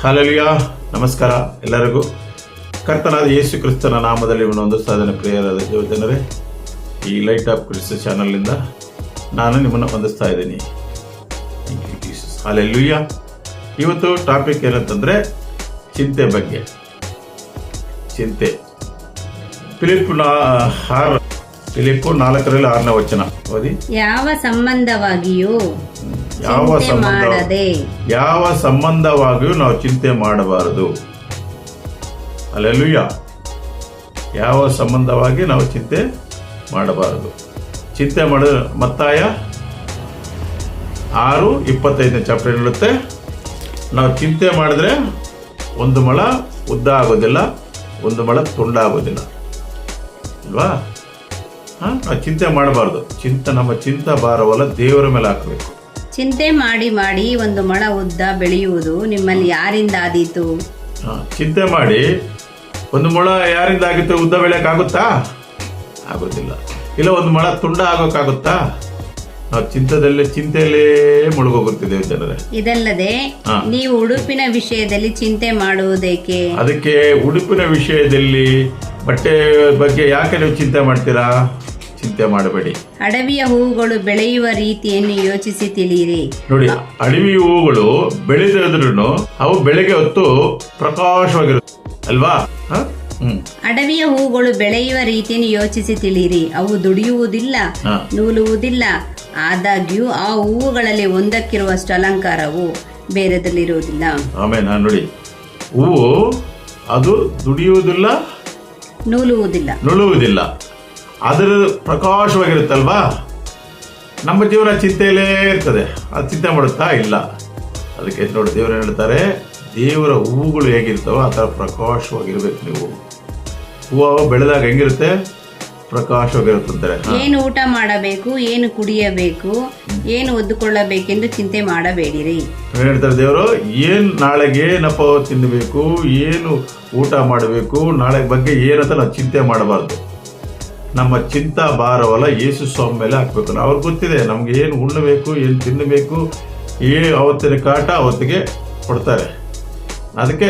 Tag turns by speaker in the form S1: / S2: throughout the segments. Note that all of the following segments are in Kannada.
S1: ಹಲ್ಲೆಲೂಯಾ. ನಮಸ್ಕಾರ ಎಲ್ಲರಿಗೂ. ಕರ್ತನಾದ ಯೇಸು ಕ್ರಿಸ್ತನ ನಾಮದಲ್ಲಿ ಒಂದು ಸಾಧನೆ ಪ್ರಿಯರಾದ ದೇವಜನರೇ, ಈ ಲೈಟ್ ಆಫ್ ಕ್ರಿಸ್ತ ಚಾನಲ್ನಿಂದ ನಾನು ನಿಮ್ಮನ್ನು ವಂದಿಸ್ತಾ ಇದ್ದೀನಿ. ಹಲ್ಲೆಲೂಯಾ. ಇವತ್ತು ಟಾಪಿಕ್ ಏನಂತಂದರೆ ಚಿಂತೆ ಬಗ್ಗೆ. ಚಿಂತೆ. ಫಿಲಿಪ್ 4:6 ಓದಿ.
S2: ಯಾವ ಸಂಬಂಧವಾಗಿಯೂ
S1: ನಾವು ಚಿಂತೆ ಮಾಡಬಾರದು. ಹಲ್ಲೆಲೂಯಾ. ಯಾವ ಸಂಬಂಧವಾಗಿ ನಾವು ಚಿಂತೆ ಮಾಡಬಾರದು. ಚಿಂತೆ ಮಾಡಿದ್ರೆ ಮತ್ತಾಯ 6:25 ಚಾಪ್ಟರ್ ಹೇಳುತ್ತೆ, ನಾವು ಚಿಂತೆ ಮಾಡಿದ್ರೆ ಒಂದು ಮೊಳ ಉದ್ದ ಆಗೋದಿಲ್ಲ, ಒಂದು ಮೊಳ ತುಂಡಾಗೋದಿಲ್ಲ ಅಲ್ವಾ? ನಾವು ಚಿಂತೆ ಮಾಡಬಾರ್ದು. ನಮ್ಮ ಚಿಂತ ಭಾರವಲ್ಲ ದೇವರ ಮೇಲೆ ಹಾಕಬೇಕು.
S2: ಚಿಂತೆ ಮಾಡಿ ಮಾಡಿ ಒಂದು ಮೊಳ ಉದ್ದ ಬೆಳೆಯುವುದು ನಿಮ್ಮಲ್ಲಿ ಯಾರಿಂದ ಆದೀತು?
S1: ಚಿಂತೆ ಮಾಡಿ ಒಂದು ಮೊಳ ಯಾರಿಂದ ಆಗಿತ್ತು? ಉದ್ದ ಬೆಳೆಯಕ್ಕಾಗುತ್ತಾ? ಆಗೋದಿಲ್ಲ. ಇಲ್ಲ ಒಂದು ಮೊಳ ತುಂಡ ಆಗೋಕ್ಕಾಗುತ್ತಾ? ನಾವು ಚಿಂತೆಯಲ್ಲೇ ಮುಳುಗೋಗುತ್ತಿದ್ದೇವೆ ಜನರೇ.
S2: ಇದಲ್ಲದೆ ನೀವು ಉಡುಪಿನ ವಿಷಯದಲ್ಲಿ ಚಿಂತೆ ಮಾಡುವುದೇಕೆ?
S1: ಅದಕ್ಕೆ ಉಡುಪಿನ ವಿಷಯದಲ್ಲಿ, ಬಟ್ಟೆ ಬಗ್ಗೆ ಯಾಕೆ ನೀವು ಚಿಂತೆ ಮಾಡ್ತೀರಾ? ಚಿಂತೆ ಮಾಡಬೇಡಿ.
S2: ಅಡವಿಯ ಹೂವುಗಳು ಬೆಳೆಯುವ ರೀತಿಯನ್ನು ಯೋಚಿಸಿ ತಿಳಿಯಿರಿ.
S1: ನೋಡಿ, ಅಡವಿ ಹೂವುಗಳು ಬೆಳೆದಿದ್ರು ಅವು ಬೆಳಗ್ಗೆ ಹೊತ್ತು ಪ್ರಕಾಶವಾಗಿರುತ್ತೆ ಅಲ್ವಾ?
S2: ಅಡವಿಯ ಹೂವುಗಳು ಬೆಳೆಯುವ ರೀತಿಯನ್ನು ಯೋಚಿಸಿ ತಿಳಿಯಿರಿ. ಅವು ದುಡಿಯುವುದಿಲ್ಲ, ನೂಲುವುದಿಲ್ಲ. ಆದಾಗ್ಯೂ ಆ ಹೂವುಗಳಲ್ಲಿ ಒಂದಕ್ಕಿರುವಷ್ಟು ಅಲಂಕಾರವು ಬೇರೆದಲ್ಲಿರುವುದಿಲ್ಲ.
S1: ಆಮೇಲೆ ನೋಡಿ, ಹೂವು ಅದು ದುಡಿಯುವುದಿಲ್ಲ, ನೂಲುವುದಿಲ್ಲ, ಅದರ ಪ್ರಕಾಶವಾಗಿರುತ್ತಲ್ವಾ? ನಮ್ಮ ಜೀವನ ಚಿಂತೆಯಲ್ಲೇ ಇರ್ತದೆ. ಅದು ಚಿಂತೆ ಮಾಡುತ್ತಾ? ಇಲ್ಲ. ಅದಕ್ಕೆ ನೋಡಿ, ದೇವರು ಹೇಳ್ತಾರೆ, ದೇವರ ಹೂವುಗಳು ಹೇಗಿರ್ತಾವೋ ಆ ಥರ ಪ್ರಕಾಶವಾಗಿರ್ಬೇಕು ನೀವು. ಹೂವು ಬೆಳೆದಾಗ ಹೆಂಗಿರುತ್ತೆ? ಪ್ರಕಾಶವಾಗಿರುತ್ತಂತಾರೆ.
S2: ಏನು ಊಟ ಮಾಡಬೇಕು, ಏನು ಕುಡಿಯಬೇಕು, ಏನು ಒದ್ದುಕೊಳ್ಳಬೇಕೆಂದು ಚಿಂತೆ ಮಾಡಬೇಡಿರಿ.
S1: ಹೇಳ್ತಾರೆ ದೇವರು, ನಾಳೆಗೆ ಏನಪ್ಪ ತಿನ್ನಬೇಕು, ಏನು ಊಟ ಮಾಡಬೇಕು, ನಾಳೆ ಬಗ್ಗೆ ಏನಂತ ನಾವು ಚಿಂತೆ ಮಾಡಬಾರ್ದು. ನಮ್ಮ ಚಿಂತಾ ಭಾರವಲ್ಲ ಯೇಸು ಸ್ವಾಮಿ ಮೇಲೆ ಹಾಕ್ಬೇಕು. ಅವ್ರಿಗೆ ಗೊತ್ತಿದೆ ನಮ್ಗೆ ಏನು ಉಣ್ಣಬೇಕು, ಏನು ತಿನ್ನಬೇಕು, ಅವತ್ತಿನ ಕಾಟ ಅವತ್ತಿಗೆ ಕೊಡ್ತಾರೆ. ಅದಕ್ಕೆ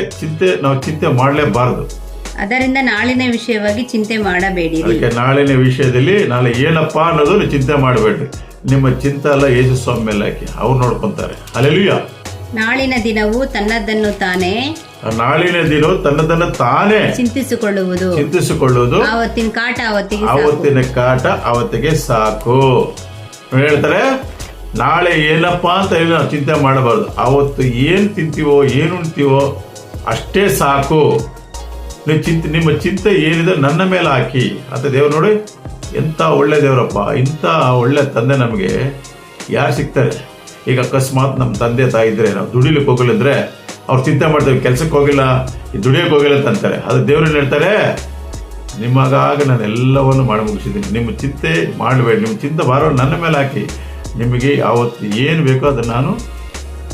S1: ನಾವು ಚಿಂತೆ ಮಾಡಲೇಬಾರದು.
S2: ಅದರಿಂದ ನಾಳಿನ ವಿಷಯವಾಗಿ ಚಿಂತೆ ಮಾಡಬೇಡಿ.
S1: ಅದಕ್ಕೆ ನಾಳಿನ ವಿಷಯದಲ್ಲಿ ನಾಳೆ ಏನಪ್ಪಾ ಅನ್ನೋದು ಚಿಂತೆ ಮಾಡಬೇಡ್ರಿ. ನಿಮ್ಮ ಚಿಂತೆ ಎಲ್ಲ ಯೇಸು ಸ್ವಾಮಿ ಮೇಲೆ ಹಾಕಿ, ಅವ್ರು ನೋಡ್ಕೊಂತಾರೆ. ಹಲ್ಲೆಲೂಯಾ.
S2: ನಾಳಿನ ದಿನವು ತನ್ನದನ್ನು ತಾನೇ ಚಿಂತಿಸಿಕೊಳ್ಳುವುದು. ಆವತ್ತಿನ
S1: ಕಾಟ ಅವತ್ತಿಗೆ ಸಾಕು. ಹೇಳ್ತಾರೆ, ನಾಳೆ ಏನಪ್ಪಾ ಅಂತ ಹೇಳಿ ನಾವು ಚಿಂತೆ ಮಾಡಬಾರ್ದು. ಅವತ್ತು ಏನ್ ತಿಂತೀವೋ, ಏನು ಉಣ್ತೀವೋ ಅಷ್ಟೇ ಸಾಕು. ನಿಮ್ಮ ಚಿಂತೆ ಏನಿದೆ ನನ್ನ ಮೇಲೆ ಹಾಕಿ ಅಂತ ದೇವ್ರು. ನೋಡಿ, ಎಂತ ಒಳ್ಳೆ ದೇವರಪ್ಪ. ಇಂಥ ಒಳ್ಳೆ ತಂದೆ ನಮಗೆ ಯಾರು ಸಿಗ್ತಾರೆ? ಈಗ ಅಕಸ್ಮಾತ್ ನಮ್ಮ ತಂದೆ ತಾಯಿ ಇದ್ರೆ, ನಾವು ದುಡಿಲಿಕ್ಕೆ ಹೋಗಲಿದ್ರೆ ಅವ್ರು ಚಿಂತೆ ಮಾಡ್ತೇವೆ, ಕೆಲ್ಸಕ್ಕೆ ಹೋಗಿಲ್ಲ, ದುಡಿಯೋಕೆ ಹೋಗಿಲ್ಲ ಅಂತ ಅಂತಾರೆ. ಅದು ದೇವ್ರನ್ನ ಹೇಳ್ತಾರೆ, ನಿಮಗಾಗ ನಾನು ಎಲ್ಲವನ್ನು ಮಾಡಿ ಮುಗಿಸಿದ್ದೀನಿ, ನಿಮ್ಮ ಚಿಂತೆ ಮಾಡಬೇಡಿ, ನಿಮ್ಮ ಚಿಂತೆ ಭಾರ ನನ್ನ ಮೇಲೆ ಹಾಕಿ, ನಿಮಗೆ ಯಾವತ್ತು ಏನು ಬೇಕೋ ಅದನ್ನು ನಾನು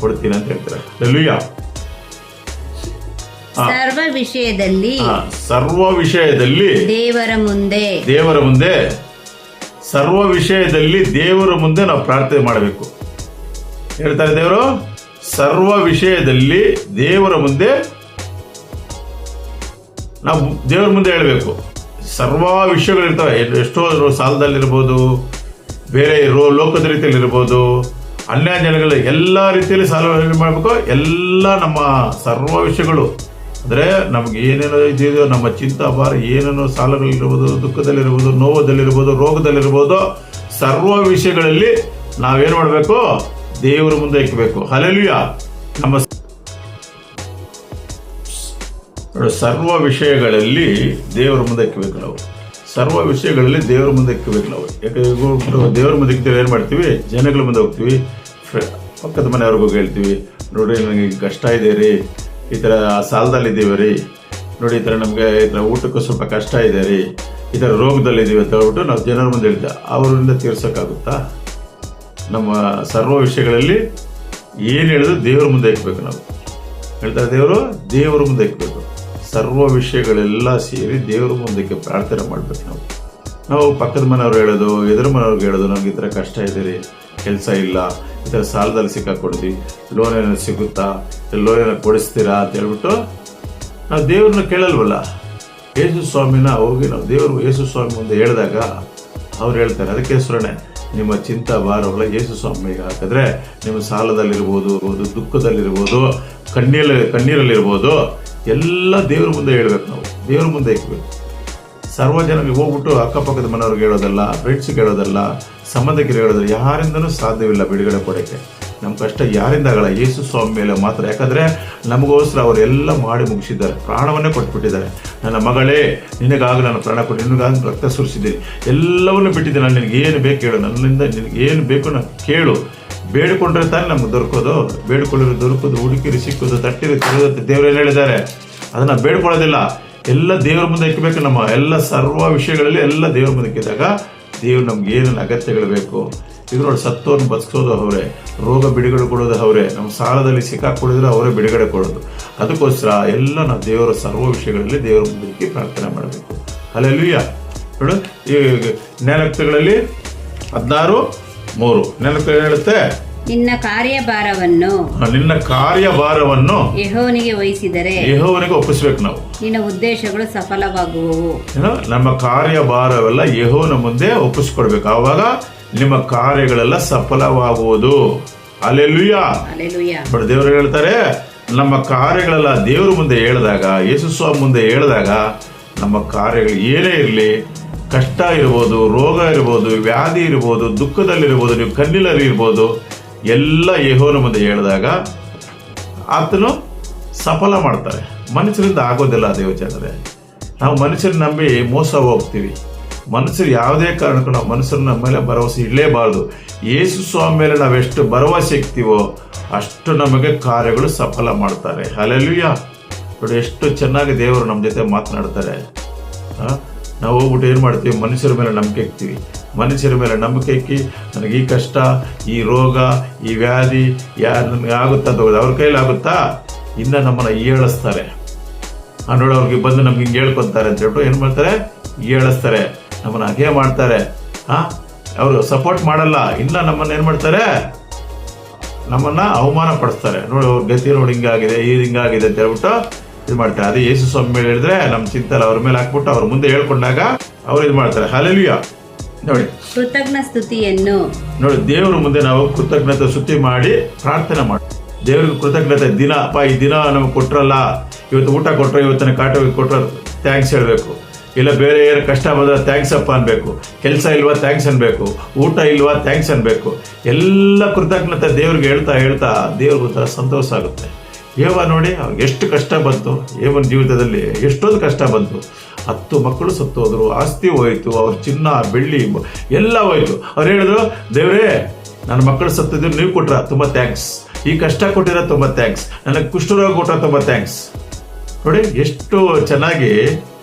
S1: ಕೊಡ್ತೀನಿ ಅಂತ ಹೇಳ್ತಾರೆ. ಹಲ್ಲೆಲೂಯಾ.
S2: ಸರ್ವ
S1: ವಿಷಯದಲ್ಲಿ ದೇವರ ಮುಂದೆ ನಾವು ಪ್ರಾರ್ಥನೆ ಮಾಡಬೇಕು. ಹೇಳ್ತಾರೆ ದೇವರು, ಸರ್ವ ವಿಷಯದಲ್ಲಿ ದೇವರ ಮುಂದೆ ನಾವು ದೇವರ ಮುಂದೆ ಹೇಳಬೇಕು. ಸರ್ವ ವಿಷಯಗಳಿರ್ತವೆ. ಎಷ್ಟೋ ಸಾಲದಲ್ಲಿರ್ಬೋದು, ಬೇರೆ ಲೋಕದ ರೀತಿಯಲ್ಲಿ ಇರ್ಬೋದು, ಅನ್ಯ ಜನಗಳ ಎಲ್ಲ ರೀತಿಯಲ್ಲಿ ಸಾಲ ಮಾಡಬೇಕು. ಎಲ್ಲ ನಮ್ಮ ಸರ್ವ ವಿಷಯಗಳು ಅಂದರೆ ನಮ್ಗೆ ಏನೇನೋ ಇದೆಯೋ, ನಮ್ಮ ಚಿಂತಾ ಭಾರ ಏನೇನೋ ಸಾಲಗಳಿರ್ಬೋದು, ದುಃಖದಲ್ಲಿರ್ಬೋದು, ನೋವದಲ್ಲಿರ್ಬೋದು, ರೋಗದಲ್ಲಿರ್ಬೋದು, ಸರ್ವ ವಿಷಯಗಳಲ್ಲಿ ನಾವೇನು ಮಾಡಬೇಕು? ದೇವರ ಮುಂದೆ ಇಕ್ಕಬೇಕು. ಹಲ್ಲೆಲೂಯಾ. ನಮ್ಮ ಸರ್ವ ವಿಷಯಗಳಲ್ಲಿ ದೇವರ ಮುಂದೆ ಇಕ್ಕಬೇಕು ನಾವು. ಸರ್ವ ವಿಷಯಗಳಲ್ಲಿ ದೇವರ ಮುಂದೆ ಇಕ್ಕಬೇಕು ನಾವು. ಯಾಕಂದ್ರೆ ದೇವರ ಮುಂದೆ ಇಕ್ತೀವಿ, ಏನು ಮಾಡ್ತೀವಿ? ಜನಗಳ ಮುಂದೆ ಹೋಗ್ತೀವಿ, ಪಕ್ಕದ ಮನೆಯವ್ರಿಗೂ ಹೇಳ್ತೀವಿ, ನೋಡ್ರಿ ನನಗೆ ಕಷ್ಟ ಇದೆ ರೀ, ಈ ಥರ ಸಾಲದಲ್ಲಿದ್ದೀವಿ ರೀ, ನೋಡಿ ಈ ಥರ ನಮಗೆ ಈ ಥರ ಊಟಕ್ಕೂ ಸ್ವಲ್ಪ ಕಷ್ಟ ಇದೆ ರೀ, ಈ ಥರ ರೋಗದಲ್ಲಿದ್ದೀವಿ ಅಂತ ಹೇಳ್ಬಿಟ್ಟು ನಾವು ಜನರ ಮುಂದೆ ಹೇಳ್ತೇವೆ. ಅವರಿಂದ ತೀರ್ಸೋಕ್ಕಾಗುತ್ತಾ? ನಮ್ಮ ಸರ್ವ ವಿಷಯಗಳಲ್ಲಿ ಏನು ಹೇಳಿದ್ರು ದೇವರ ಮುಂದೆ ಇಕ್ಬೇಕು ನಾವು. ಹೇಳ್ತಾರೆ ದೇವರು, ದೇವರ ಮುಂದೆ ಇಕ್ಬೇಕು. ಸರ್ವ ವಿಷಯಗಳೆಲ್ಲ ಸೇರಿ ದೇವರ ಮುಂದಕ್ಕೆ ಪ್ರಾರ್ಥನೆ ಮಾಡ್ಬೇಕು. ನಾವು ಪಕ್ಕದ ಮನೆಯವ್ರು ಹೇಳೋದು, ಎದುರು ಮನೆಯವ್ರಿಗೆ ಹೇಳೋದು, ನಮ್ಗೆ ಈ ಥರ ಕಷ್ಟ ಇದೆ ರೀ, ಕೆಲಸ ಇಲ್ಲ, ಈ ಥರ ಸಾಲದಲ್ಲಿ ಸಿಕ್ಕಾಕೊಡ್ತೀವಿ, ಲೋನ್ ಏನೋ ಸಿಗುತ್ತಾ, ಲೋನ್ ಏನೋ ಕೊಡಿಸ್ತೀರಾ ಅಂತ ಹೇಳ್ಬಿಟ್ಟು ನಾವು ದೇವ್ರನ್ನ ಕೇಳಲ್ವಲ್ಲ. ಯೇಸು ಸ್ವಾಮಿನ ಹೋಗಿ ನಾವು ದೇವರು ಯೇಸು ಸ್ವಾಮಿ ಮುಂದೆ ಹೇಳಿದಾಗ ಅವ್ರು ಹೇಳ್ತಾರೆ, ಅದಕ್ಕೆ ಹೆಸರೇ ನಿಮ್ಮ ಚಿಂತಾ ಭಾರವಲ್ಲ ಯೇಸು ಸ್ವಾಮಿಗೆ ಹಾಕಿದ್ರೆ ನಿಮ್ಮ ಸಾಲದಲ್ಲಿರ್ಬೋದು, ದುಃಖದಲ್ಲಿರ್ಬೋದು, ಕಣ್ಣೀರಲ್ಲಿರ್ಬೋದು, ಎಲ್ಲ ದೇವ್ರ ಮುಂದೆ ಹೇಳ್ಬೇಕು. ನಾವು ದೇವ್ರ ಮುಂದೆ ಇಕ್ಬೇಕು. ಸರ್ವಜನಿಗೆ ಹೋಗ್ಬಿಟ್ಟು ಅಕ್ಕಪಕ್ಕದ ಮನೆಯವ್ರಿಗೆ ಹೇಳೋದಲ್ಲ, ಫ್ರೆಂಡ್ಸ್ಗೆ ಹೇಳೋದಲ್ಲ, ಸಂಬಂಧಿಕರಿಗೆ ಹೇಳೋದಲ್ಲ, ಯಾರಿಂದನೂ ಸಾಧ್ಯವಿಲ್ಲ ಬಿಡುಗಡೆ ಕೊಡೋಕ್ಕೆ. ನಮ್ಮ ಕಷ್ಟ ಯಾರಿಂದ ಆಗಲ್ಲ, ಯೇಸು ಸ್ವಾಮಿ ಮೇಲೆ ಮಾತ್ರ. ಯಾಕಂದರೆ ನಮಗೋಸ್ಕರ ಅವರೆಲ್ಲ ಮಾಡಿ ಮುಗಿಸಿದ್ದಾರೆ, ಪ್ರಾಣವನ್ನೇ ಕೊಟ್ಬಿಟ್ಟಿದ್ದಾರೆ. ನನ್ನ ಮಗಳೇ, ನಿನಗಾಗ ನಾನು ಪ್ರಾಣ ಕೊಟ್ಟು ನಿನಗಾಗಿ ರಕ್ತ ಸುರಿಸಿದ್ದೀನಿ, ಎಲ್ಲವನ್ನೂ ಬಿಟ್ಟಿದ್ದೀನಿ, ನಾನು ನಿನಗೆ ಏನು ಬೇಕು ಹೇಳು, ನನ್ನಿಂದ ನಿನಗೆ ಏನು ಬೇಕು ನಾನು ಕೇಳು. ಬೇಡಿಕೊಂಡ್ರೆ ತಾನೇ ನಮ್ಗೆ ದೊರಕೋದು, ಬೇಡಿಕೊಳ್ಳಿರೋ ದೊರಕೋದು, ಹುಡುಕಿರಿ ಸಿಕ್ಕೋದು, ತಟ್ಟಿರಿ ತಿರುಗೋದು ದೇವರೇನು ಹೇಳಿದ್ದಾರೆ. ಅದನ್ನು ಬೇಡ್ಕೊಳ್ಳೋದಿಲ್ಲ, ಎಲ್ಲ ದೇವ್ರ ಮುಂದೆ ಇಕ್ಕಬೇಕು. ನಮ್ಮ ಎಲ್ಲ ಸರ್ವ ವಿಷಯಗಳಲ್ಲಿ ಎಲ್ಲ ದೇವ್ರ ಮುಂದೆ ಇಕ್ಕಿದಾಗ ದೇವ್ರು ನಮ್ಗೆ ಏನೇನು ಅಗತ್ಯಗಳು ಬೇಕು. ಈಗ ನೋಡಿ, ಸತ್ತೋರ್ನ ಬದುಕೋದು ಅವರೇ, ರೋಗ ಬಿಡುಗಡೆ ಕೊಡೋದು ಅವರೇ, ನಮ್ಮ ಸಾಲದಲ್ಲಿ ಸಿಕ್ಕಾಕೊಡಿದ್ರೆ ಅವರೇ ಬಿಡುಗಡೆ ಕೊಡೋದು. ಅದಕ್ಕೋಸ್ಕರ ಎಲ್ಲ ನಾವು ದೇವರ ಸರ್ವ ವಿಷಯಗಳಲ್ಲಿ ದೇವರ ಮುಂದೆ ಇಕ್ಕಿ ಪ್ರಾರ್ಥನೆ ಮಾಡಬೇಕು. ಹಲ್ಲೆಲೂಯಾ. ನೋಡು, ಈ ಜ್ಞಾನೋಕ್ತಿಗಳಲ್ಲಿ 16:3 ಜ್ಞಾನೋಕ್ತಿ ಹೇಳುತ್ತೆ,
S2: ನಿನ್ನ ಕಾರ್ಯಭಾರವನ್ನು
S1: ಯೆಹೋವನಿಗೆ
S2: ವಹಿಸಿದರೆ
S1: ಯೆಹೋವನಿಗೆ ಒಪ್ಪಿಸ್ಬೇಕು. ನಾವು
S2: ನಿನ್ನ ಉದ್ದೇಶಗಳು ಸಫಲವಾಗುವವು.
S1: ನಮ್ಮ ಕಾರ್ಯಭಾರವೆಲ್ಲ ಯೆಹೋವನ ಮುಂದೆ ಒಪ್ಪಿಸ್ಕೊಡ್ಬೇಕು. ಆವಾಗ ನಿಮ್ಮ ಕಾರ್ಯಗಳೆಲ್ಲ ಸಫಲವಾಗುವುದು. ಹಲ್ಲೆಲೂಯಾ. ಬಟ್ ದೇವರು ಹೇಳ್ತಾರೆ, ನಮ್ಮ ಕಾರ್ಯಗಳೆಲ್ಲ ದೇವ್ರ ಮುಂದೆ ಹೇಳಿದಾಗ, ಯೇಸು ಸ್ವಾಮಿ ಮುಂದೆ ಹೇಳಿದಾಗ, ನಮ್ಮ ಕಾರ್ಯಗಳು ಏನೇ ಇರಲಿ, ಕಷ್ಟ ಇರ್ಬೋದು, ರೋಗ ಇರ್ಬೋದು, ವ್ಯಾಧಿ ಇರ್ಬೋದು, ದುಃಖದಲ್ಲಿರ್ಬೋದು, ನೀವು ಕಣ್ಣೀರಲ್ಲಿ ಇರ್ಬೋದು, ಎಲ್ಲ ಯೆಹೋವನ ಮುಂದೆ ಹೇಳಿದಾಗ ಆತನು ಸಫಲ ಮಾಡ್ತಾರೆ. ಮನುಷ್ಯರಿಂದ ಆಗೋದಿಲ್ಲ ದೇವಚಂದ್ರೆ. ನಾವು ಮನುಷ್ಯರನ್ನ ನಂಬಿ ಮೋಸ ಹೋಗ್ತೀವಿ. ಮನುಷ್ಯರು ಯಾವುದೇ ಕಾರಣಕ್ಕೂ ನಾವು ಮನುಷ್ಯರನ್ನ ನಮ್ಮ ಮೇಲೆ ಭರವಸೆ ಇಡಲೇಬಾರ್ದು. ಯೇಸು ಸ್ವಾಮಿ ಮೇಲೆ ನಾವೆಷ್ಟು ಭರವಸೆ ಇಕ್ತೀವೋ ಅಷ್ಟು ನಮಗೆ ಕಾರ್ಯಗಳು ಸಫಲ ಮಾಡ್ತಾರೆ. ಹಲ್ಲೆಲೂಯಾ. ನೋಡಿ, ಎಷ್ಟು ಚೆನ್ನಾಗಿ ದೇವರು ನಮ್ಮ ಜೊತೆ ಮಾತನಾಡ್ತಾರೆ. ನಾವು ಹೋಗ್ಬಿಟ್ಟು ಏನು ಮಾಡ್ತೀವಿ, ಮನುಷ್ಯರ ಮೇಲೆ ನಂಬಿಕೆ ಇಕ್ತೀವಿ. ಮನುಷ್ಯರ ಮೇಲೆ ನಂಬಿಕೆ ಇಕ್ಕಿ ನನಗೆ ಈ ಕಷ್ಟ, ಈ ರೋಗ, ಈ ವ್ಯಾಧಿ ನನಗೆ ಆಗುತ್ತಾ ಅಂತ ಅವ್ರ ಕೈಲಿ ಆಗುತ್ತಾ, ಇನ್ನು ನಮ್ಮನ್ನು ಏಳಿಸ್ತಾರೆ. ನೋಡಿ, ಅವ್ರಿಗೆ ಬಂದು ನಮ್ಗೆ ಹಿಂಗೆ ಹೇಳ್ಕೊತಾರೆ ಅಂತ ಹೇಳ್ಬಿಟ್ಟು ಏನು ಮಾಡ್ತಾರೆ, ಏಳಿಸ್ತಾರೆ, ನಮ್ಮನ್ನು ಹಾಗೆ ಮಾಡ್ತಾರೆ. ಅವರು ಸಪೋರ್ಟ್ ಮಾಡಲ್ಲ, ಇನ್ನು ನಮ್ಮನ್ನು ಏನು ಮಾಡ್ತಾರೆ, ನಮ್ಮನ್ನು ಅವಮಾನ ಪಡಿಸ್ತಾರೆ. ನೋಡಿ, ಅವ್ರ ಗತಿ ನೋಡಿ ಹಿಂಗಾಗಿದೆ, ಹಿಂಗಾಗಿದೆ ಅಂತ ಹೇಳ್ಬಿಟ್ಟು ಇದು ಮಾಡ್ತಾರೆ. ಅದೇ ಯೇಸು ಸ್ವಾಮಿ ಮೇಲೆ ಹೇಳಿದ್ರೆ ನಮ್ಮ ಚಿಂತಲ್ಲ ಅವ್ರ ಮೇಲೆ ಹಾಕ್ಬಿಟ್ಟು ಅವ್ರ ಮುಂದೆ ಹೇಳ್ಕೊಂಡಾಗ ಅವ್ರು ಇದು ಮಾಡ್ತಾರೆ. ಹಲ್ಲೆಲೂಯಾ. ನೋಡಿ, ನೋಡಿ, ದೇವ್ರ ಮುಂದೆ ನಾವು ಕೃತಜ್ಞತೆ ಸ್ತುತಿ ಮಾಡಿ ಪ್ರಾರ್ಥನೆ ಮಾಡಿ ದೇವ್ರಿಗೆ ಕೃತಜ್ಞತೆ. ದಿನ ಈ ದಿನ ನಮ್ಗೆ ಕೊಟ್ರಲ್ಲ, ಇವತ್ತು ಊಟ ಕೊಟ್ರೆ, ಇವತ್ತಿನ ಕಾಟ ಕೊಟ್ರೆ ಥ್ಯಾಂಕ್ಸ್ ಹೇಳ್ಬೇಕು. ಇಲ್ಲ ಬೇರೆ ಏನು ಕಷ್ಟ ಬಂದ್ರೆ ಥ್ಯಾಂಕ್ಸ್ ಅಪ್ಪ ಅನ್ಬೇಕು. ಕೆಲಸ ಇಲ್ವಾ ಥ್ಯಾಂಕ್ಸ್ ಅನ್ಬೇಕು. ಊಟ ಇಲ್ವಾ ಥ್ಯಾಂಕ್ಸ್ ಅನ್ಬೇಕು. ಎಲ್ಲ ಕೃತಜ್ಞತೆ ದೇವ್ರಿಗೆ ಹೇಳ್ತಾ ಹೇಳ್ತಾ ದೇವ್ರಿಗೆ ಒಂಥರ ಸಂತೋಷ ಆಗುತ್ತೆ. ಏವ ನೋಡಿ, ಅವ್ರಿಗೆ ಎಷ್ಟು ಕಷ್ಟ ಬಂತು, ಏವನ ಜೀವಿತದಲ್ಲಿ ಎಷ್ಟೊಂದು ಕಷ್ಟ ಬಂತು. 10 ಮಕ್ಕಳು ಸತ್ತು ಹೋದ್ರು, ಆಸ್ತಿ ಹೋಯ್ತು, ಅವ್ರ ಚಿನ್ನ ಬೆಳ್ಳಿ ಎಲ್ಲ ಹೋಯ್ತು. ಅವ್ರು ಹೇಳಿದ್ರು, ದೇವ್ರೇ ನನ್ನ ಮಕ್ಕಳು ಸತ್ತಿದ್ರು, ನೀವು ಕೊಟ್ರ ತುಂಬ ಥ್ಯಾಂಕ್ಸ್. ಈ ಕಷ್ಟ ಕೊಟ್ಟಿರೋ ತುಂಬ ಥ್ಯಾಂಕ್ಸ್. ನನಗೆ ಕುಷ್ಠರೋಗ ಕೊಟ್ಟ ತುಂಬ ಥ್ಯಾಂಕ್ಸ್. ನೋಡಿ, ಎಷ್ಟು ಚೆನ್ನಾಗಿ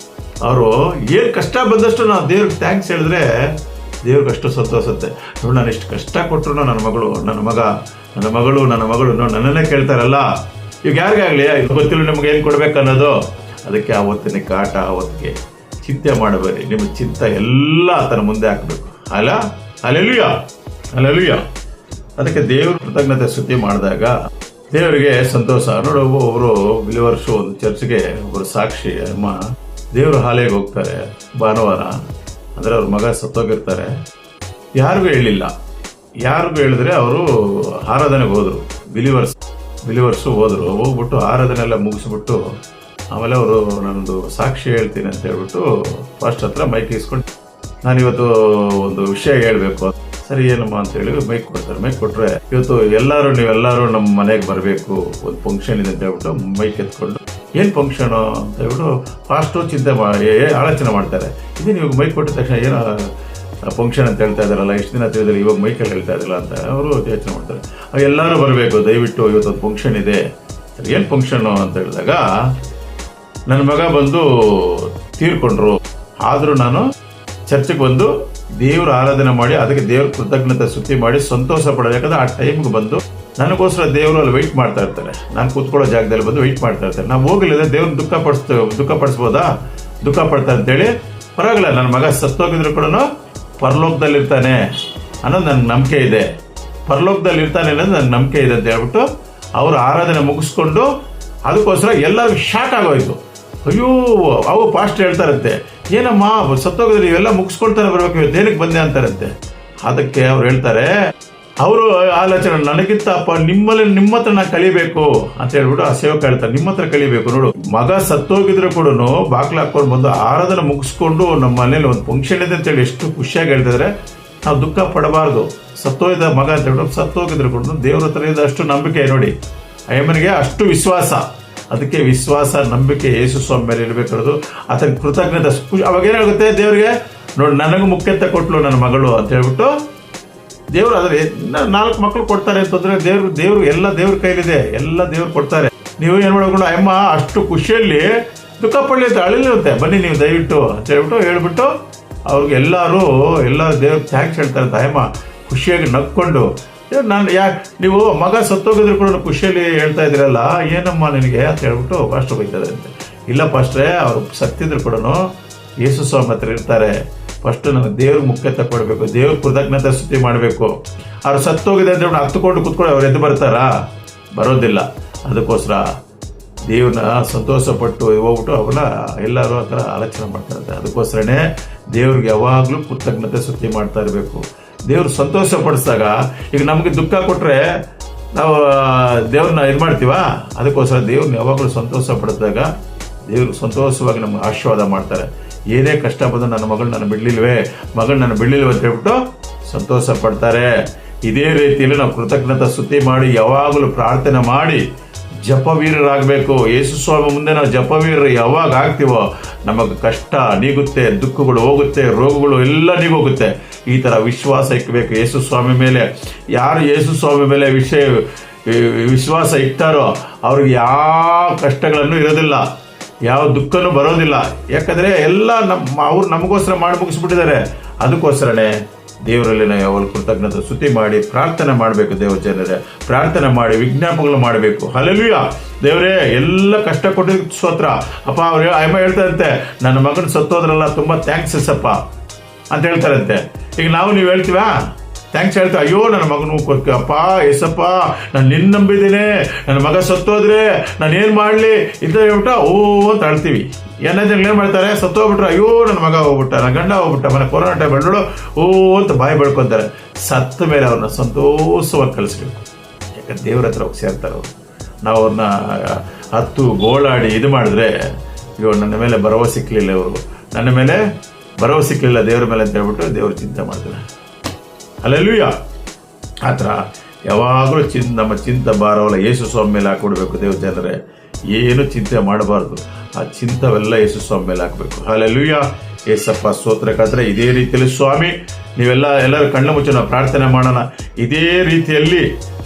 S1: ಅವರು ಏನು ಕಷ್ಟ ಬಂದಷ್ಟು ನಾವು ದೇವ್ರಿಗೆ ಥ್ಯಾಂಕ್ಸ್ ಹೇಳಿದ್ರೆ ದೇವ್ರಿಗೆ ಅಷ್ಟು ಸಂತೋಷತ್ತೆ. ನೋಡಿ, ನಾನು ಎಷ್ಟು ಕಷ್ಟ ಕೊಟ್ಟರು ನನ್ನ ಮಗಳು, ನನ್ನ ಮಗಳು ನೋಡಿ ನನ್ನನ್ನೇ ಕೇಳ್ತಾರಲ್ಲ. ಈಗ ಯಾರಿಗಾಗಲಿ ಗೊತ್ತಿಲ್ಲ ನಮ್ಗೆ ಏನು ಕೊಡ್ಬೇಕು ಅನ್ನೋದು. ಅದಕ್ಕೆ ಆವತ್ತಿನ ಕಾಟ, ಅವತ್ತಿಗೆ ಚಿಂತೆ ಮಾಡಬೇಡಿ. ನಿಮ್ಮ ಚಿಂತೆ ಎಲ್ಲ ಆತನ ಮುಂದೆ ಹಾಕಬೇಕು. ಹಲ್ಲೆಲೂಯಾ. ಅದಕ್ಕೆ ದೇವ್ರ ಕೃತಜ್ಞತೆ ಸ್ತುತಿ ಮಾಡಿದಾಗ ದೇವರಿಗೆ ಸಂತೋಷ. ನೋಡಿ, ಒಬ್ಬರು ಬಿಲಿವರ್ಸು ಒಂದು ಚರ್ಚ್ಗೆ ಒಬ್ಬರು ಸಾಕ್ಷಿ ಅಮ್ಮ ದೇವ್ರ ಹಾಲೆಗೆ ಹೋಗ್ತಾರೆ ಭಾನುವಾರ. ಅಂದರೆ ಅವ್ರ ಮಗ ಸತ್ತೋಗಿರ್ತಾರೆ. ಯಾರಿಗೂ ಹೇಳಿಲ್ಲ. ಯಾರಿಗೂ ಹೇಳಿದ್ರೆ ಅವರು ಆರಾಧನೆಗೆ ಹೋದರು. ಬಿಲಿವರ್ಸು ಹೋದರು. ಹೋಗ್ಬಿಟ್ಟು ಆರಾಧನೆ ಎಲ್ಲ ಮುಗಿಸ್ಬಿಟ್ಟು ಆಮೇಲೆ ಅವರು ನನ್ನದು ಸಾಕ್ಷಿ ಹೇಳ್ತೀನಿ ಅಂತ ಹೇಳ್ಬಿಟ್ಟು ಫಸ್ಟ್ ಹತ್ರ ಮೈಕ್ ಇಸ್ಕೊಂಡು, ನಾನಿವತ್ತು ಒಂದು ವಿಷಯ ಹೇಳಬೇಕು. ಸರಿ, ಏನಮ್ಮ ಅಂತ ಹೇಳಿ ಮೈಕ್ ಕೊಡ್ತಾರೆ. ಮೈಕ್ ಕೊಟ್ಟರೆ, ಇವತ್ತು ನೀವೆಲ್ಲರೂ ನಮ್ಮ ಮನೆಗೆ ಬರಬೇಕು, ಒಂದು ಫಂಕ್ಷನ್ ಇದೆ ಅಂತ ಹೇಳ್ಬಿಟ್ಟು ಮೈಕ್ ಎತ್ಕೊಂಡು, ಏನು ಫಂಕ್ಷನು ಅಂತ ಹೇಳ್ಬಿಟ್ಟು ಫಾಸ್ಟು ಆಲೋಚನೆ ಮಾಡ್ತಾರೆ. ಇದು ನೀವು ಮೈಕ್ ಕೊಟ್ಟಿದ ತಕ್ಷಣ ಏನೋ ಫಂಕ್ಷನ್ ಅಂತ ಹೇಳ್ತಾ ಇದ್ದಾರಲ್ಲ, ಎಷ್ಟು ದಿನ ತಿಳಿದ್ರೆ ಇವಾಗ ಮೈಕಲ್ಲಿ ಹೇಳ್ತಾ ಇದ್ದಿಲ್ಲ ಅಂತ ಅವರು ಯೋಚನೆ ಮಾಡ್ತಾರೆ. ಎಲ್ಲರೂ ಬರಬೇಕು, ದಯವಿಟ್ಟು ಇವತ್ತೊಂದು ಫಂಕ್ಷನ್ ಇದೆ. ಸರಿ, ಏನು ಫಂಕ್ಷನು ಅಂತ ಹೇಳಿದಾಗ, ನನ್ನ ಮಗ ಬಂದು ತೀರ್ಕೊಂಡ್ರು, ಆದರೂ ನಾನು ಚರ್ಚಿಗೆ ಬಂದು ದೇವ್ರ ಆರಾಧನೆ ಮಾಡಿ ಅದಕ್ಕೆ ದೇವ್ರ ಕೃತಜ್ಞತೆ ಸ್ತುತಿ ಮಾಡಿ ಸಂತೋಷ ಪಡೋದು. ಯಾಕಂದ್ರೆ ಆ ಟೈಮ್ಗೆ ಬಂದು ನನಗೋಸ್ಕರ ದೇವರು ಅಲ್ಲಿ ವೆಯ್ಟ್ ಮಾಡ್ತಾ ಇರ್ತಾರೆ. ನಾನು ಕೂತ್ಕೊಳ್ಳೋ ಜಾಗದಲ್ಲಿ ಬಂದು ವೆಯ್ಟ್ ಮಾಡ್ತಾ ಇರ್ತಾರೆ. ನಾವು ಹೋಗಲಿಲ್ಲ, ದೇವ್ರನ್ನ ದುಃಖ ಪಡಿಸ್ಬೋದಾ, ದುಃಖ ಪಡ್ತಾರೆ ಅಂತೇಳಿ ಪರವಾಗಿಲ್ಲ, ನನ್ನ ಮಗ ಸತ್ತೋಗಿದ್ರು ಕೂಡ ಪರಲೋಕದಲ್ಲಿರ್ತಾನೆ ಅನ್ನೋದು ನನಗೆ ನಂಬಿಕೆ ಇದೆ. ಪರಲೋಕದಲ್ಲಿ ಇರ್ತಾನೆ ಅನ್ನೋದು ನನಗೆ ನಂಬಿಕೆ ಇದೆ ಅಂತ ಹೇಳ್ಬಿಟ್ಟು ಅವರು ಆರಾಧನೆ ಮುಗಿಸ್ಕೊಂಡು ಅದಕ್ಕೋಸ್ಕರ ಎಲ್ಲರಿಗೂ ಶಾಕ್ ಆಗೋಯ್ತು. ಅಯ್ಯೋ, ಅವು ಪಾಸ್ಟ್ ಹೇಳ್ತಾರಂತೆ, ಏನಮ್ಮ ಸತ್ತೋಗಿದ್ರೆ ಇವೆಲ್ಲ ಮುಗಿಸ್ಕೊಳ್ತಾನೆ ಬರ್ಬೇಕು, ದೇನಕ್ಕೆ ಬಂದೆ ಅಂತಾರಂತೆ. ಅದಕ್ಕೆ ಅವ್ರು ಹೇಳ್ತಾರೆ, ಅವರು ಆಲೋಚನೆ, ನನಗಿಂತ ಅಪ್ಪ ನಿಮ್ಮ ಹತ್ರ ನಾನು ಕಲಿಬೇಕು ಅಂತ ಹೇಳ್ಬಿಟ್ಟು ಆ ಸೇವಕ ಹೇಳ್ತಾರೆ, ನಿಮ್ಮ ಹತ್ರ ಕಲಿಬೇಕು. ನೋಡು, ಮಗ ಸತ್ತೋಗಿದ್ರು ಕೂಡ ಬಾಗ್ಲು ಹಾಕೊಂಡು ಬಂದು ಆರಾಧನೆ ಮುಗಿಸ್ಕೊಂಡು ನಮ್ಮ ಮನೇಲಿ ಒಂದು ಫಂಕ್ಷನ್ ಇದೆ ಅಂತೇಳಿ ಎಷ್ಟು ಖುಷಿಯಾಗಿ ಹೇಳ್ತಿದ್ರೆ, ನಾವು ದುಃಖ ಪಡಬಾರ್ದು. ಸತ್ತೋಗಿದ ಮಗ ಅಂತ ಹೇಳ್ಬಿಟ್ಟು ಸತ್ತೋಗಿದ್ರು ಕೂಡ ದೇವ್ರ ಹತ್ರ ಇದೆ ಅಷ್ಟು ನಂಬಿಕೆ. ನೋಡಿ, ಅಯ್ಯಮ್ಮನಿಗೆ ಅಷ್ಟು ವಿಶ್ವಾಸ. ಅದಕ್ಕೆ ವಿಶ್ವಾಸ, ನಂಬಿಕೆ ಯೇಸು ಸ್ವಾಮಿ ಮೇಲೆ ಇರಬೇಕಾದ್ರು ಆತನ ಕೃತಜ್ಞತೆ. ಅವಾಗ ಏನಾಗುತ್ತೆ ದೇವ್ರಿಗೆ, ನೋಡಿ ನನಗೂ ಮುಖ್ಯತೆ ಕೊಟ್ಲು ನನ್ನ ಮಗಳು ಅಂತ ಹೇಳ್ಬಿಟ್ಟು ದೇವ್ರು ಅದ್ರ 4 ಮಕ್ಕಳು ಕೊಡ್ತಾರೆ ಅಂತಂದ್ರೆ ದೇವ್ರು ಎಲ್ಲ ದೇವ್ರ ಕೈಲಿದೆ, ಎಲ್ಲ ದೇವ್ರು ಕೊಡ್ತಾರೆ. ನೀವು ಏನ್ ಮಾಡ್ಕೊಂಡು ಅಮ್ಮ ಅಷ್ಟು ಖುಷಿಯಲ್ಲಿ ದುಃಖ ಪಡಲಿ ಅಂತ ಅಳಿಲಿರುತ್ತೆ, ಬನ್ನಿ ನೀವು ದಯವಿಟ್ಟು ಅಂತ ಹೇಳ್ಬಿಟ್ಟು ಅವ್ರಿಗೆ ಎಲ್ಲರೂ ದೇವ್ರ ಥ್ಯಾಂಕ್ಸ್ ಹೇಳ್ತಾರೆ ಅಂತ. ಅಮ್ಮ ಖುಷಿಯಾಗಿ ನಕ್ಕೊಂಡು, ನಾನು ನೀವು ಮಗ ಸತ್ತೋಗಿದ್ರು ಕೂಡ ಖುಷಿಯಲ್ಲಿ ಹೇಳ್ತಾ ಇದ್ದೀರಲ್ಲ, ಏನಮ್ಮ ನಿನಗೆ ಅಂತ ಹೇಳ್ಬಿಟ್ಟು ಪಾಸ್ಟರ್ ಬೈತಾರೆ ಅಂತೆ. ಇಲ್ಲ ಪಾಸ್ಟ್ರೆ, ಅವ್ರು ಸತ್ತಿದ್ರು ಕೂಡ ಯೇಸು ಸ್ವಾಮಿ ಹತ್ರ ಇರ್ತಾರೆ. ಫಸ್ಟ್ ನನಗೆ ದೇವ್ರ ಮುಖ್ಯತೆ ಕೊಡಬೇಕು, ದೇವ್ರ ಕೃತಜ್ಞತೆ ಸ್ತುತಿ ಮಾಡಬೇಕು. ಅವ್ರು ಸತ್ತೋಗಿದೆ ಅಂತ ಹೇಳ್ಬಿಟ್ಟು ಹತ್ತುಕೊಂಡು ಕೂತ್ಕೊಂಡು ಅವ್ರು ಎದ್ದು ಬರ್ತಾರಾ? ಬರೋದಿಲ್ಲ. ಅದಕ್ಕೋಸ್ಕರ ದೇವ್ರನ್ನ ಸಂತೋಷಪಟ್ಟು ಹೋಗ್ಬಿಟ್ಟು ಅವನ್ನ ಎಲ್ಲರೂ ಆ ಥರ ಆಲೋಚನೆ ಮಾಡ್ತಾರೆ. ಅದಕ್ಕೋಸ್ಕರನೇ ದೇವ್ರಿಗೆ ಯಾವಾಗಲೂ ಕೃತಜ್ಞತೆ ಸ್ತುತಿ ಮಾಡ್ತಾ ಇರಬೇಕು. ದೇವ್ರು ಸಂತೋಷ ಪಡಿಸಿದಾಗ, ಈಗ ನಮಗೆ ದುಃಖ ಕೊಟ್ಟರೆ ನಾವು ದೇವ್ರನ್ನ ಇದು ಮಾಡ್ತೀವ. ಅದಕ್ಕೋಸ್ಕರ ದೇವ್ರನ್ನ ಯಾವಾಗಲೂ ಸಂತೋಷ ಪಡಿಸಿದಾಗ ದೇವ್ರು ಸಂತೋಷವಾಗಿ ನಮ್ಗೆ ಆಶೀರ್ವಾದ ಮಾಡ್ತಾರೆ. ಏನೇ ಕಷ್ಟ ಬಂದು ನನ್ನ ಮಗಳು ನನ್ನ ಬಿಡ್ಲಿಲ್ವೇ ಅಂತ ಹೇಳ್ಬಿಟ್ಟು ಸಂತೋಷ ಪಡ್ತಾರೆ. ಇದೇ ರೀತಿಯಲ್ಲಿ ನಾವು ಕೃತಜ್ಞತಾ ಸ್ತುತಿ ಮಾಡಿ ಯಾವಾಗಲೂ ಪ್ರಾರ್ಥನೆ ಮಾಡಿ ಜಪವೀರರಾಗಬೇಕು. ಯೇಸು ಸ್ವಾಮಿ ಮುಂದೆ ನಾವು ಜಪವೀರರು ಯಾವಾಗ ಆಗ್ತೀವೋ ನಮಗೆ ಕಷ್ಟ ನೀಗುತ್ತೆ, ದುಃಖಗಳು ಹೋಗುತ್ತೆ, ರೋಗಗಳು ಎಲ್ಲ ನೀಗೋಗುತ್ತೆ. ಈ ಥರ ವಿಶ್ವಾಸ ಇಕ್ಕಬೇಕು ಯೇಸು ಸ್ವಾಮಿ ಮೇಲೆ. ಯಾರು ಯೇಸು ಸ್ವಾಮಿ ಮೇಲೆ ವಿಶ್ವಾಸ ಇಕ್ತಾರೋ ಅವ್ರಿಗೆ ಯಾವ ಕಷ್ಟಗಳನ್ನು ಇರೋದಿಲ್ಲ, ಯಾವ ದುಃಖನೂ ಬರೋದಿಲ್ಲ. ಯಾಕಂದರೆ ಎಲ್ಲ ಅವ್ರು ನಮಗೋಸ್ಕರ ಮಾಡಿ ಮುಗಿಸ್ಬಿಟ್ಟಿದ್ದಾರೆ. ಅದಕ್ಕೋಸ್ಕರನೇ ದೇವರಲ್ಲಿ ನಾವು ಯಾವಾಗ ಕೃತಜ್ಞತೆ ಸ್ತುತಿ ಮಾಡಿ ಪ್ರಾರ್ಥನೆ ಮಾಡಬೇಕು. ದೇವ್ರ ಜನರೇ ಪ್ರಾರ್ಥನೆ ಮಾಡಿ ವಿಜ್ಞಾಪಗಳು ಮಾಡಬೇಕು. ಹಲ್ಲೆಲೂಯಾ. ದೇವರೇ, ಎಲ್ಲ ಕಷ್ಟ ಕೊಟ್ಟಿದ್ದಕ್ಕೆ ಸ್ತೋತ್ರ ಅಪ್ಪ. ಅವ್ರು ಅಮ್ಮ ಹೇಳ್ತಾರಂತೆ, ನನ್ನ ಮಗನ ಸತ್ತೋದ್ರಲ್ಲ, ತುಂಬ ಥ್ಯಾಂಕ್ಸ್ ಅಪ್ಪ ಅಂತ ಹೇಳ್ತಾರಂತೆ. ಈಗ ನೀವು ಹೇಳ್ತೀವಾ? ಥ್ಯಾಂಕ್ಸ್ ಹೇಳ್ತಾ, ಅಯ್ಯೋ ನನ್ನ ಮಗನು ಅಪ್ಪ ಎಸಪ್ಪ, ನಾನು ನಿನ್ನ ನಂಬಿದ್ದೀನಿ, ನನ್ನ ಮಗ ಸತ್ತೋದ್ರೆ ನಾನು ಏನು ಮಾಡಲಿ ಅಂತ ಹೇಳ್ಬಿಟ್ಟು ಅಂತ ಅಳ್ತೀವಿ. ಏನಾದ್ರು ಏನು ಮಾಡ್ತಾರೆ, ಸತ್ತೋಗ್ಬಿಟ್ರೆ ಅಯ್ಯೋ ನನ್ನ ಮಗ ಹೋಗ್ಬಿಟ್ಟ, ನನ್ನ ಗಂಡ ಹೋಗ್ಬಿಟ್ಟ, ಮನೆ ಕೊರೋನಾ ಟೈಮ್ ಬೆಳ್ಳೋಳು ಅಂತ ಬಾಯಿ ಬೆಳ್ಕೊತಾರೆ. ಸತ್ತ ಮೇಲೆ ಅವ್ರನ್ನ ಸಂತೋಷವಾಗಿ ಕಳಿಸ್ಬೇಕು. ಯಾಕಂದ್ರೆ ದೇವ್ರ ಹತ್ರ ಹೋಗಿ ಸೇರ್ತಾರೆ ಅವರು. ನಾವು ಅವ್ರನ್ನ ಹತ್ತು ಗೋಳಾಡಿ ಇದು ಮಾಡಿದ್ರೆ, ಅಯ್ಯೋ ನನ್ನ ಮೇಲೆ ಭರವಸೆ ಸಿಕ್ಕಲಿಲ್ಲ, ಇವರು ನನ್ನ ಮೇಲೆ ಭರವಸೆ ಸಿಕ್ಕಲಿಲ್ಲ ದೇವ್ರ ಮೇಲೆ ಅಂತ ಹೇಳ್ಬಿಟ್ಟು ದೇವ್ರು ಚಿಂತೆ ಮಾಡ್ತಾರೆ. ಹಲ್ಲೆಲೂಯಾ. ಆ ಥರ ಯಾವಾಗಲೂ ನಮ್ಮ ಚಿಂತೆ ಭಾರವಲ್ಲ ಯೇಸು ಸ್ವಾಮಿ ಮೇಲೆ ಹಾಕೊಡ್ಬೇಕು. ದೇವ್ರ ಜನರೇ, ಏನು ಚಿಂತೆ ಮಾಡಬಾರ್ದು, ಆ ಚಿಂತವೆಲ್ಲ ಯೇಸು ಸ್ವಾಮಿ ಮೇಲೆ ಹಾಕಬೇಕು. ಹಲ್ಲೆಲೂಯಾ. ಏಸಪ್ಪ ಸ್ತೋತ್ರಕ್ಕಾದ್ರೆ ಇದೇ ರೀತಿಯಲ್ಲಿ ಸ್ವಾಮಿ ಎಲ್ಲರೂ ಕಣ್ಣು ಮುಚ್ಚಿ ನಾವು ಪ್ರಾರ್ಥನೆ ಮಾಡೋಣ. ಇದೇ ರೀತಿಯಲ್ಲಿ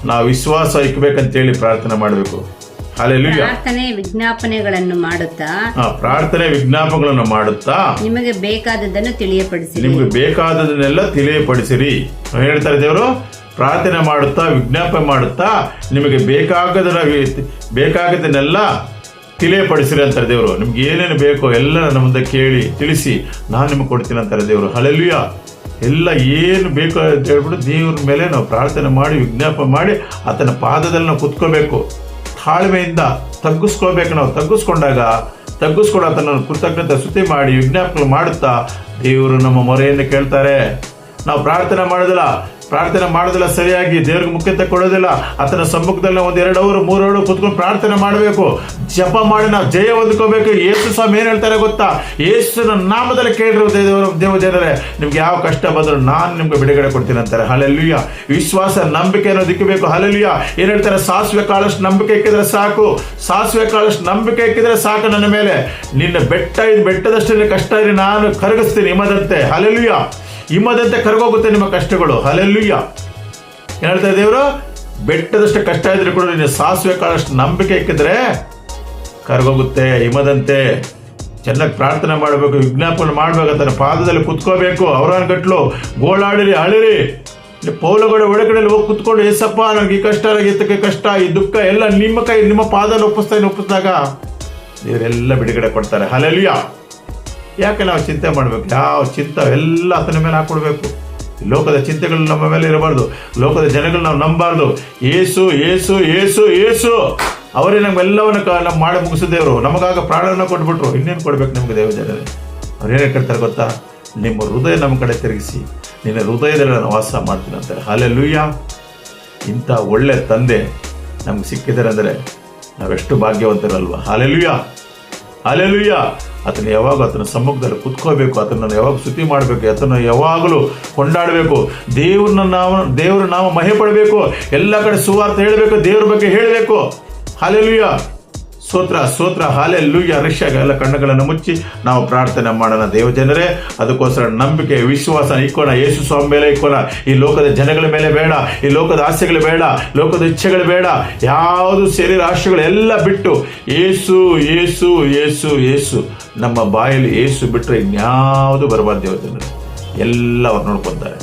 S1: ನಾವು ವಿಶ್ವಾಸ ಇಕ್ಕಬೇಕಂತೇಳಿ ಪ್ರಾರ್ಥನೆ ಮಾಡಬೇಕು. ಹಲ್ಲೆಲೂಯಾ.
S2: ಪ್ರಾರ್ಥನೆ ವಿಜ್ಞಾಪನೆಗಳನ್ನು
S1: ಮಾಡುತ್ತಾ
S2: ನಿಮಗೆ ಬೇಕಾದದ್ದನ್ನು ತಿಳಿಯಪಡಿಸಿರಿ.
S1: ನಿಮಗೆ ಬೇಕಾದದನ್ನೆಲ್ಲ ತಿಳಿಯಪಡಿಸಿರಿ ಹೇಳ್ತಾರೆ ದೇವರು. ಪ್ರಾರ್ಥನೆ ಮಾಡುತ್ತಾ ವಿಜ್ಞಾಪನೆ ಮಾಡುತ್ತಾ ನಿಮಗೆ ಬೇಕಾಗದನ್ನೆಲ್ಲ ತಿಳಿಯಪಡಿಸಿರಿ ಅಂತಾರೆ ದೇವರು. ನಿಮ್ಗೆ ಏನೇನು ಬೇಕೋ ಎಲ್ಲ ನನ್ನ ಮುಂದೆ ಕೇಳಿ ತಿಳಿಸಿ, ನಾನು ನಿಮಗೆ ಕೊಡ್ತೀನಿ ಅಂತಾರೆ ದೇವರು. ಹಲ್ಲೆಲೂಯಾ. ಎಲ್ಲ ಏನು ಬೇಕು ಅಂತ ಹೇಳ್ಬಿಟ್ಟು ದೇವ್ರ ಮೇಲೆ ನಾವು ಪ್ರಾರ್ಥನೆ ಮಾಡಿ ವಿಜ್ಞಾಪನೆ ಮಾಡಿ ಆತನ ಪಾದದಲ್ಲಿ ನಾವು ಕುತ್ಕೋಬೇಕು. ತಾಳ್ಮೆಯಿಂದ ತಗ್ಗಿಸ್ಕೊಳ್ಬೇಕು. ನಾವು ತಗ್ಗಿಸ್ಕೊಂಡು ಆತನ ಕೃತಜ್ಞತೆ ಸ್ತುತಿ ಮಾಡಿ ವಿಜ್ಞಾಪನೆ ಮಾಡುತ್ತಾ ದೇವರು ನಮ್ಮ ಮೊರೆಯನ್ನು ಕೇಳ್ತಾರೆ. ನಾವು ಪ್ರಾರ್ಥನೆ ಮಾಡೋದಿಲ್ಲ ಸರಿಯಾಗಿ, ದೇವ್ರಿಗೆ ಮುಖ್ಯತೆ ಕೊಡೋದಿಲ್ಲ. ಆತನ ಸಮ್ಮುಖದಲ್ಲಿ 1 2 ಅವರ್ 3 ಅವರ್ ಕುತ್ಕೊಂಡು ಪ್ರಾರ್ಥನೆ ಮಾಡಬೇಕು, ಜಪ ಮಾಡಿ ನಾವು ಜಯ ಹೊಂದ್ಕೋಬೇಕು. ಯೇಸು ಸ್ವಾಮಿ ಏನು ಹೇಳ್ತಾರೆ ಗೊತ್ತಾ? ಯೇಸುನ ನಾಮದಲ್ಲಿ ಕೇಳಿರೋ ದೇವ ಜನರೇ, ನಿಮ್ಗೆ ಯಾವ ಕಷ್ಟ ಬಂದರೂ ನಾನು ನಿಮ್ಗೆ ಬಿಡುಗಡೆ ಕೊಡ್ತೀನಿ ಅಂತಾರೆ. ಹಲ್ಲೆಲೂಯಾ. ವಿಶ್ವಾಸ ನಂಬಿಕೆ ಅನ್ನೋದು ಇಕ್ಕಬೇಕು. ಹಲ್ಲೆಲೂಯಾ. ಏನು ಹೇಳ್ತಾರೆ? ಸಾಸಿವೆ ಕಾಳಷ್ಟು ನಂಬಿಕೆ ಇಕ್ಕಿದ್ರೆ ಸಾಕು ನನ್ನ ಮೇಲೆ. ನಿನ್ನ ಬೆಟ್ಟದಷ್ಟು ಕಷ್ಟ ಇರಿ, ನಾನು ಕರಗಿಸ್ತೀನಿ ಹಿಮದಂತೆ. ಹಲ್ಲೆಲೂಯಾ. ಹಿಮದಂತೆ ಕರಗೋಗುತ್ತೆ ನಿಮ್ಮ ಕಷ್ಟಗಳು. ಹಲ್ಲೆಲೂಯಾ. ಏನ್ ಹೇಳ್ತಾರೆ ದೇವರು? ಬೆಟ್ಟದಷ್ಟು ಕಷ್ಟ ಇದ್ರೆ ಕೂಡ ನಿನ್ನ ಸಾಸಿವೆ ಕಾಳಷ್ಟು ನಂಬಿಕೆ ಇಕ್ಕಿದ್ರೆ ಕರಗೋಗುತ್ತೆ ಹಿಮದಂತೆ. ಚೆನ್ನಾಗಿ ಪ್ರಾರ್ಥನೆ ಮಾಡಬೇಕು, ವಿಜ್ಞಾಪನೆ ಮಾಡ್ಬೇಕು, ತನ್ನ ಪಾದದಲ್ಲಿ ಕುತ್ಕೋಬೇಕು. ಅವರನ್ನ ಗಟ್ಲು ಗೋಳಾಡಿರಿ, ಅಳಿರಿ. ಪೌಲಗಡೆ ಒಳಗಡೆ ಹೋಗಿ ಕುತ್ಕೊಂಡು, ಏಸಪ್ಪ ನನಗೆ ಈ ಕಷ್ಟ, ನನಗೆ ಕಷ್ಟ, ಈ ದುಃಖ ಎಲ್ಲ ನಿಮ್ಮ ಪಾದದಲ್ಲಿ ಒಪ್ಪಿಸಿದಾಗ ದೇವರೆಲ್ಲ ಬಿಡುಗಡೆ ಕೊಡ್ತಾರೆ. ಹಲ್ಲೆಲೂಯಾ. ಯಾಕೆ ನಾವು ಚಿಂತೆ ಮಾಡಬೇಕು? ಯಾವ ಚಿಂತೆ ಎಲ್ಲ ಆತನ ಮೇಲೆ ಹಾಕೊಡ್ಬೇಕು. ಲೋಕದ ಚಿಂತೆಗಳು ನಮ್ಮ ಮೇಲೆ ಇರಬಾರ್ದು, ಲೋಕದ ಜನಗಳು ನಾವು ನಂಬಾರ್ದು. ಏಸು ಏಸು ಏಸು ಏಸು ಅವರೇ ನಮ್ಗೆಲ್ಲವನ್ನ ನಾವು ಮಾಡಿ ಮುಗಿಸೋ ದೇವರು. ನಮಗಾಗ ಪ್ರಾಣವನ್ನು ಕೊಟ್ಬಿಟ್ರು, ಇನ್ನೇನು ಕೊಡ್ಬೇಕು ನಿಮ್ಗೆ ದೇವ ಜನರೇ? ಅವ್ರೇನು ಕೇಳ್ತಾರೆ ಗೊತ್ತಾ? ನಿಮ್ಮ ಹೃದಯ ನಮ್ಮ ಕಡೆ ತಿರುಗಿಸಿ ನಿನ್ನ ಹೃದಯದಲ್ಲಿ ನಾನು ವಾಸ ಮಾಡ್ತೀನಿ ಅಂತಾರೆ. ಹಲ್ಲೆಲೂಯಾ. ಇಂಥ ಒಳ್ಳೆ ತಂದೆ ನಮ್ಗೆ ಸಿಕ್ಕಿದ್ದಾರೆ ಅಂದರೆ ನಾವೆಷ್ಟು ಭಾಗ್ಯವಂತರಲ್ವ? Hallelujah, hallelujah. ಆತನ ಯಾವಾಗ ಆತನ ಸಮ್ಮುಖದಲ್ಲಿ ಕುತ್ಕೋಬೇಕು, ಆತನನ್ನು ಯಾವಾಗ ಸ್ತುತಿ ಮಾಡಬೇಕು, ಆತನ ಯಾವಾಗಲೂ ಕೊಂಡಾಡಬೇಕು, ದೇವರ ನಾಮ ಮಹೆ ಪಡಬೇಕು, ಎಲ್ಲ ಕಡೆ ಸುವಾರ್ತೆ ಹೇಳಬೇಕು, ದೇವ್ರ ಬಗ್ಗೆ ಹೇಳಬೇಕು. ಹಲ್ಲೆಲೂಯಾ, ಸ್ತೋತ್ರ ಸ್ತೋತ್ರ, ಹಲ್ಲೆಲೂಯಾ. ರಷ್ಯಾಗ ಎಲ್ಲ ಕಣ್ಣುಗಳನ್ನು ಮುಚ್ಚಿ ನಾವು ಪ್ರಾರ್ಥನೆ ಮಾಡೋಣ ದೇವ ಜನರೇ. ಅದಕ್ಕೋಸ್ಕರ ನಂಬಿಕೆ ವಿಶ್ವಾಸ ಇಕ್ಕೋಣ, ಯೇಸು ಸ್ವಾಮಿ ಮೇಲೆ ಇಕ್ಕೋಣ. ಈ ಲೋಕದ ಜನಗಳ ಮೇಲೆ ಬೇಡ, ಈ ಲೋಕದ ಆಸೆಗಳು ಬೇಡ, ಲೋಕದ ಇಚ್ಛೆಗಳು ಬೇಡ, ಯಾವುದು ಶರೀರ ಆಶೆಗಳು ಎಲ್ಲ ಬಿಟ್ಟು ಏಸು ಏಸು ಏಸು ಏಸು. ನಮ್ಮ ಬಾಯಲ್ಲಿ ಏಸು ಬಿಟ್ಟರೆ ಇನ್ಯಾವುದು ಬರಬಾರ್ದು ದೇವ ಜನರೇ. ಎಲ್ಲ ಅವ್ರು ನೋಡ್ಕೊತಾರೆ.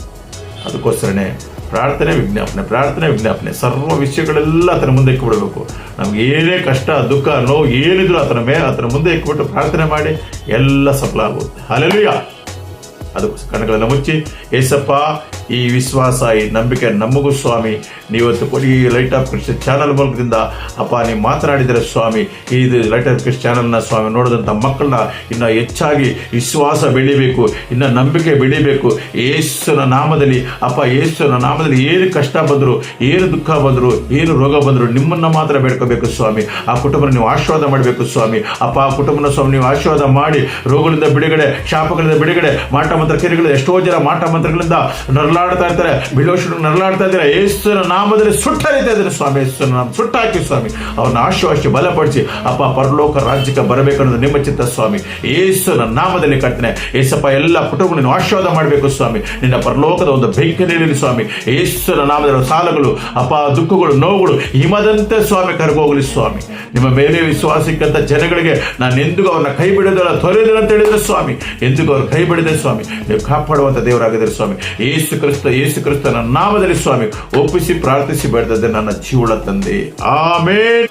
S1: ಅದಕ್ಕೋಸ್ಕರನೇ ಪ್ರಾರ್ಥನೆ ವಿಜ್ಞಾಪನೆ, ಪ್ರಾರ್ಥನೆ ವಿಜ್ಞಾಪನೆ, ಸರ್ವ ವಿಷಯಗಳೆಲ್ಲ ಆತನ ಮುಂದೆ ಇಕ್ಕಿಬಿಡಬೇಕು. ನಮ್ಗೆ ಏನೇ ಕಷ್ಟ ದುಃಖ ನೋವು ಏನಿದ್ರು ಆತನ ಮುಂದೆ ಇಕ್ಕಿಬಿಟ್ಟು ಪ್ರಾರ್ಥನೆ ಮಾಡಿ ಎಲ್ಲ ಸಫಲ ಆಗುತ್ತೆ. ಹಲ್ಲೆಲೂಯಾ. ಅದಕ್ಕೋಸ್ಕರ ಕಣ್ಣುಗಳನ್ನು ಮುಚ್ಚಿ, ಏಸಪ್ಪ ಈ ವಿಶ್ವಾಸ ಈ ನಂಬಿಕೆ ನಮಗೂ ಸ್ವಾಮಿ ನೀವತ್ತು ಕೊಡಿ. ಲೈಟ್ ಆಫ್ ಕ್ರಿಸ್ಟ್ ಚಾನಲ್ ಮೂಲಕದಿಂದ ಅಪ್ಪ ನೀವು ಮಾತನಾಡಿದರೆ ಸ್ವಾಮಿ, ಇದು ಲೈಟ್ ಆಫ್ ಕ್ರಿಸ್ಟ್ ಚಾನಲ್ನ ಸ್ವಾಮಿ ನೋಡಿದಂಥ ಮಕ್ಕಳನ್ನ ಇನ್ನು ಹೆಚ್ಚಾಗಿ ವಿಶ್ವಾಸ ಬೆಳಿಬೇಕು, ಇನ್ನು ನಂಬಿಕೆ ಬೆಳಿಬೇಕು. ಯೇಸುವಿನ ನಾಮದಲ್ಲಿ ಅಪ್ಪ, ಯೇಸುವಿನ ನಾಮದಲ್ಲಿ ಏನು ಕಷ್ಟ ಬಂದರು, ಏನು ದುಃಖ ಬಂದರು, ಏನು ರೋಗ ಬಂದರು ನಿಮ್ಮನ್ನು ಮಾತ್ರ ಬೇಡ್ಕೋಬೇಕು ಸ್ವಾಮಿ. ಆ ಕುಟುಂಬನ ನೀವು ಆಶೀರ್ವಾದ ಮಾಡಬೇಕು ಸ್ವಾಮಿ. ಅಪ್ಪ ಆ ಕುಟುಂಬನ ಸ್ವಾಮಿ ನೀವು ಆಶೀರ್ವಾದ ಮಾಡಿ ರೋಗಗಳಿಂದ ಬಿಡುಗಡೆ, ಶಾಪಗಳಿಂದ ಬಿಡುಗಡೆ, ಮಾಟ ಮಂತ್ರ ಕಿರಿಗಳು ಎಷ್ಟೋ ಜನ ಮಾಟ ಮಂತ್ರಗಳಿಂದ ನರಳಾಡ್ತಾ ಇರ್ತಾರೆ, ಬಿಡೋಷ್ಟು ನರಳಾಡ್ತಾ ಇದ್ದಾರೆ. ಯೇಸುವಿನ ನಾಮದಲ್ಲಿ ಸುಟ್ಟರಿತಾ ಇದ್ದಾರೆ ಸ್ವಾಮಿ. ಯೇಸುವಿನ ನಾಮ ಸುಟ್ಟಾಕಿ ಸ್ವಾಮಿ. ಅವ್ರನ್ನ ಆಶೀರ್ವಾಸಿ ಬಲಪಡಿಸಿ ಅಪ್ಪ ಪರಲೋಕ ರಾಜ್ಯಕ್ಕೆ ಬರಬೇಕನ್ನೋದು ನಿಮ್ಮ ಚಿತ್ತ ಸ್ವಾಮಿ. ಯೇಸುವಿನ ನಾಮದಲ್ಲಿ ಕರ್ತನೆ ಏಸಪ್ಪ ಎಲ್ಲ ಕುಟುಂಬಗಳನ್ನು ಆಶೀರ್ವಾದ ಮಾಡಬೇಕು ಸ್ವಾಮಿ. ನಿನ್ನ ಪರಲೋಕದ ಒಂದು ಬೆಂಕಿ ನೀಡಲಿ ಸ್ವಾಮಿ. ಯೇಸುವಿನ ನಾಮದಲ್ಲಿ ಸಾಲಗಳು ಅಪ್ಪ ದುಃಖಗಳು ನೋವುಗಳು ಹಿಮದಂತೆ ಸ್ವಾಮಿ ಕರಗೋಗಲಿ ಸ್ವಾಮಿ. ನಿಮ್ಮ ಮೇಲೆ ವಿಶ್ವಾಸಿಕ್ಕಂಥ ಜನಗಳಿಗೆ ನಾನು ಎಂದಿಗೂ ಅವ್ರನ್ನ ಕೈ ಬಿಡೋದಲ್ಲ, ತೊರೆಯೋದಿಲ್ಲ ಅಂತ ಹೇಳಿದ್ರೆ ಸ್ವಾಮಿ. ಎಂದಿಗೂ ಅವ್ರು ಕೈ ಬಿಡದೆ ಸ್ವಾಮಿ ನೀವು ಕಾಪಾಡುವಂಥ ದೇವರಾಗಿದ್ದಾರೆ ಸ್ವಾಮಿ. ಯೇಸು ಕ್ರಿಸ್ತನ ನಾಮದಲ್ಲಿ ಸ್ವಾಮಿ ಒಪ್ಪಿಸಿ ಪ್ರಾರ್ಥಿಸಿ ಬೇಡ್ತದೆ ನನ್ನ ಜೀವಳ ತಂದೆ. ಆಮೇನ್.